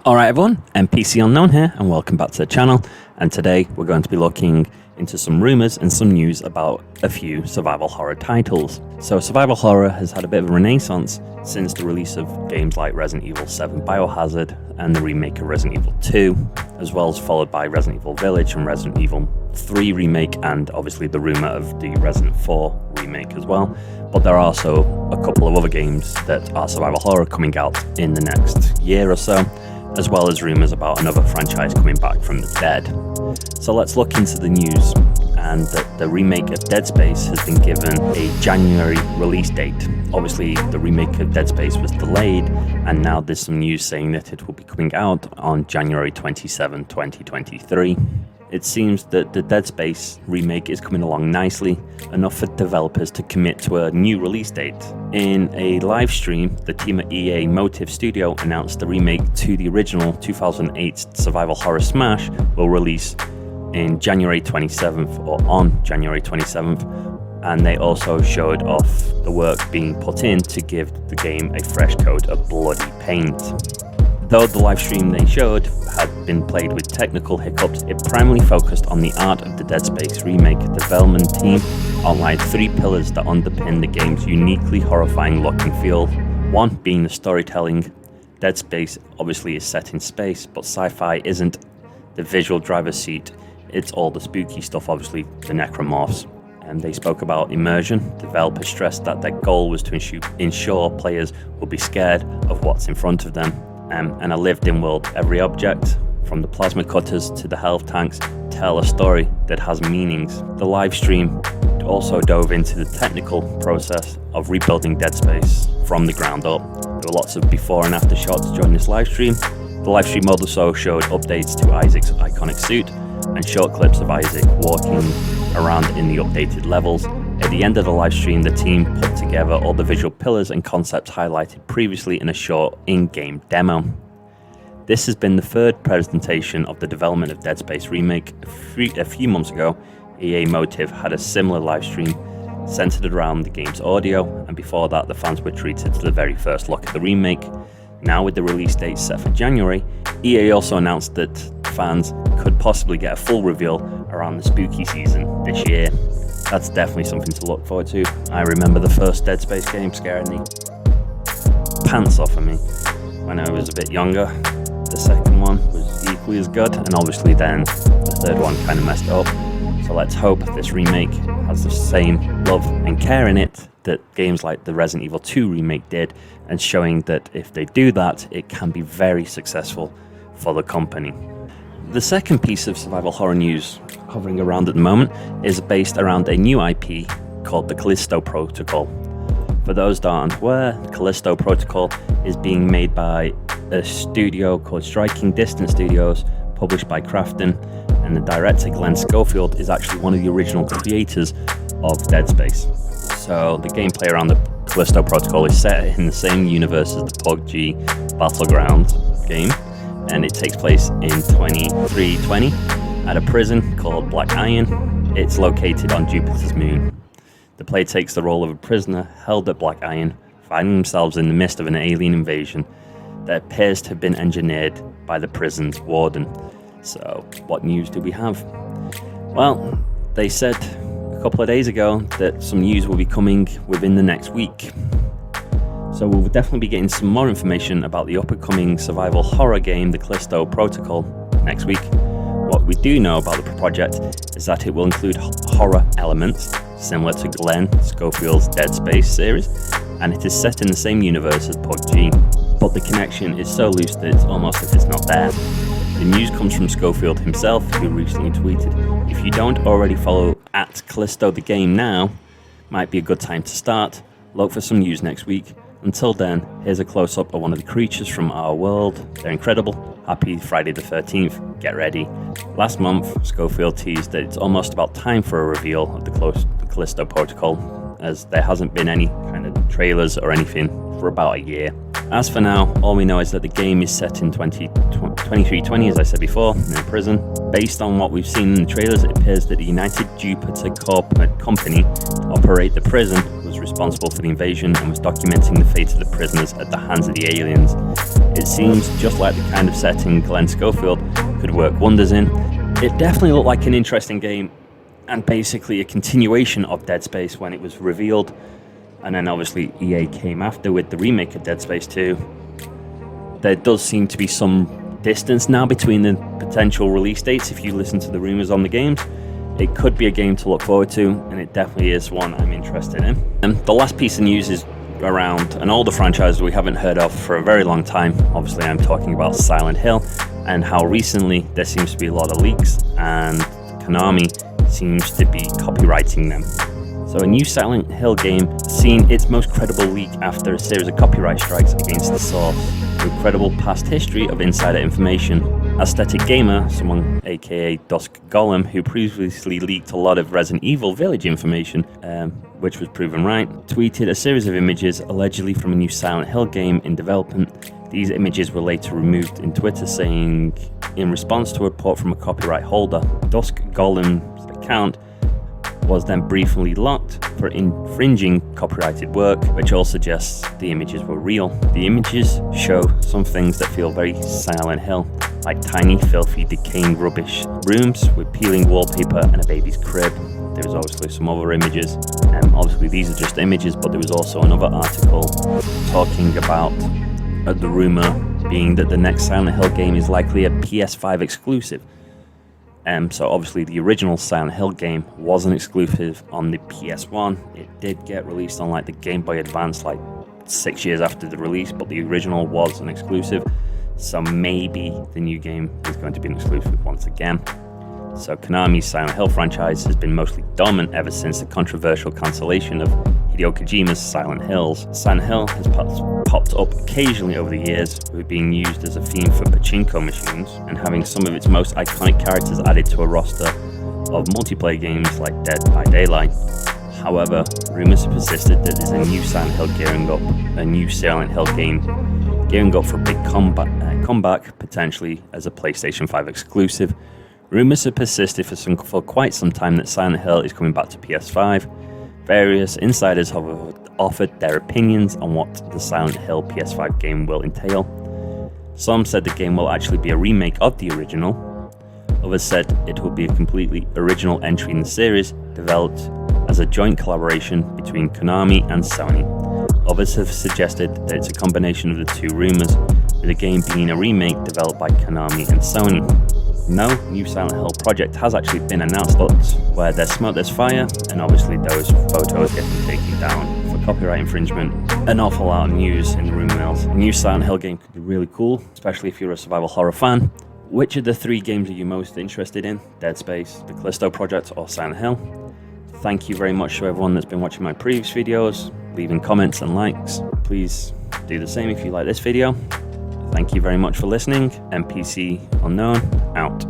Alright everyone, NPC Unknown here and welcome back to the channel, and today we're going to be looking into some rumours and some news about a few survival horror titles. So survival horror has had a bit of a renaissance since the release of games like Resident Evil 7 Biohazard and the remake of Resident Evil 2, as well as followed by Resident Evil Village and Resident Evil 3 remake, and obviously the rumour of the Resident 4 remake as well. But there are also a couple of other games that are survival horror coming out in the next year or so, as well as rumours about another franchise coming back from the dead. So let's look into the news, and the remake of Dead Space has been given a January release date. Obviously the remake of Dead Space was delayed, and now there's some news saying that it will be coming out on January 27, 2023. It seems that the Dead Space remake is coming along nicely, enough for developers to commit to a new release date. In a live stream, the team at EA Motive Studio announced the remake to the original 2008 survival horror smash will release in January 27th or on January 27th, and they also showed off the work being put in to give the game a fresh coat of bloody paint. Though the live stream they showed had been played with technical hiccups, it primarily focused on the art of the Dead Space remake. The development team outlined three pillars that underpin the game's uniquely horrifying look and feel. One being the storytelling. Dead Space obviously is set in space, but sci-fi isn't the visual driver's seat. It's all the spooky stuff, obviously the necromorphs. And they spoke about immersion. Developers stressed that their goal was to ensure players will be scared of what's in front of them. And a lived-in world. Every object, from the plasma cutters to the health tanks, tell a story that has meanings. The live stream also dove into the technical process of rebuilding Dead Space from the ground up. There were lots of before and after shots during this live stream. The live stream also showed updates to Isaac's iconic suit and short clips of Isaac walking around in the updated levels. At the end of the live stream, the team put together all the visual pillars and concepts highlighted previously in a short in-game demo. This has been the third presentation of the development of Dead Space Remake. A few months ago, EA Motive had a similar live stream centered around the game's audio, and before that the fans were treated to the very first look at the remake. Now with the release date set for January, EA also announced that fans could possibly get a full reveal around the spooky season this year. That's definitely something to look forward to. I remember the first Dead Space game scaring the pants off of me when I was a bit younger. The second one was equally as good, and obviously then the third one kind of messed it up. So let's hope this remake has the same love and care in it that games like the Resident Evil 2 remake did, and showing that if they do that, it can be very successful for the company. The second piece of survival horror news hovering around at the moment is based around a new IP called the Callisto Protocol. For those that aren't aware, the Callisto Protocol is being made by a studio called Striking Distance Studios, published by Krafton, and the director Glenn Schofield is actually one of the original creators of Dead Space. So the gameplay around the Callisto Protocol is set in the same universe as the PUBG Battlegrounds game, and it takes place in 2320 at a prison called Black Iron. It's located on Jupiter's moon. The player takes the role of a prisoner held at Black Iron, finding themselves in the midst of an alien invasion that appears to have been engineered by the prison's warden. So what news do we have? Well, they said a couple of days ago that some news will be coming within the next week. So we'll definitely be getting some more information about the upcoming survival horror game, the Callisto Protocol, next week. What we do know about the project is that it will include horror elements, similar to Glenn Schofield's Dead Space series, and it is set in the same universe as PUBG, but the connection is so loose that it's almost as if it's not there. The news comes from Schofield himself, who recently tweeted, "If you don't already follow at Callisto the game now, might be a good time to start. Look for some news next week. Until then, here's a close-up of one of the creatures from our world. They're incredible. Happy Friday the 13th. Get ready." Last month, Schofield teased that it's almost about time for a reveal of the Callisto Protocol, as there hasn't been any kind of trailers or anything for about a year. As for now, all we know is that the game is set in 2320, as I said before, in a prison. Based on what we've seen in the trailers, it appears that the United Jupiter Company operate the prison was responsible for the invasion and was documenting the fate of the prisoners at the hands of the aliens. It seems just like the kind of setting Glenn Schofield could work wonders in. It definitely looked like an interesting game, and basically a continuation of Dead Space when it was revealed, and then obviously EA came after with the remake of Dead Space 2. There does seem to be some distance now between the potential release dates. If you listen to the rumors on the games, it could be a game to look forward to, and it definitely is one I'm interested in. And the last piece of news is around an older franchise we haven't heard of for a very long time. Obviously I'm talking about Silent Hill, and how recently there seems to be a lot of leaks and Konami seems to be copywriting them. So a new Silent Hill game seen its most credible leak after a series of copyright strikes against the source, with credible past history of insider information. Aesthetic Gamer, someone aka Dusk Golem, who previously leaked a lot of Resident Evil Village information, which was proven right, tweeted a series of images allegedly from a new Silent Hill game in development. These images were later removed in Twitter, saying, in response to a report from a copyright holder, Dusk Golem's account was then briefly locked for infringing copyrighted work, which all suggests the images were real. The images show some things that feel very Silent Hill, like tiny, filthy, decaying rubbish rooms with peeling wallpaper and a baby's crib. There was obviously some other images, and obviously these are just images, but there was also another article talking about the rumor being that the next Silent Hill game is likely a PS5 exclusive. So obviously the original Silent Hill game wasn't exclusive on the PS1. It did get released on like the Game Boy Advance like 6 years after the release, but the original was an exclusive. So maybe the new game is going to be an exclusive once again. So Konami's Silent Hill franchise has been mostly dormant ever since the controversial cancellation of Hideo Kojima's Silent Hills. Silent Hill has popped up occasionally over the years, with being used as a theme for pachinko machines and having some of its most iconic characters added to a roster of multiplayer games like Dead by Daylight. However, rumors have persisted that there's a new Silent Hill gearing up, a new Silent Hill game gearing up for a big comeback, potentially as a PlayStation 5 exclusive. Rumors have persisted for quite some time that Silent Hill is coming back to PS5. Various insiders have offered their opinions on what the Silent Hill PS5 game will entail. Some said the game will actually be a remake of the original. Others said it will be a completely original entry in the series, developed as a joint collaboration between Konami and Sony. Others have suggested that it's a combination of the two rumors, with the game being a remake developed by Konami and Sony. No new Silent Hill project has actually been announced, but where there's smoke there's fire, and obviously those photos getting taken down for copyright infringement. An awful lot of news in the rumor mills. A new Silent Hill game could be really cool, especially if you're a survival horror fan. Which of the three games are you most interested in? Dead Space, the Callisto project, or Silent Hill? Thank you very much to everyone that's been watching my previous videos, leaving comments and likes. Please do the same if you like this video. Thank you very much for listening. NPC Unknown, out.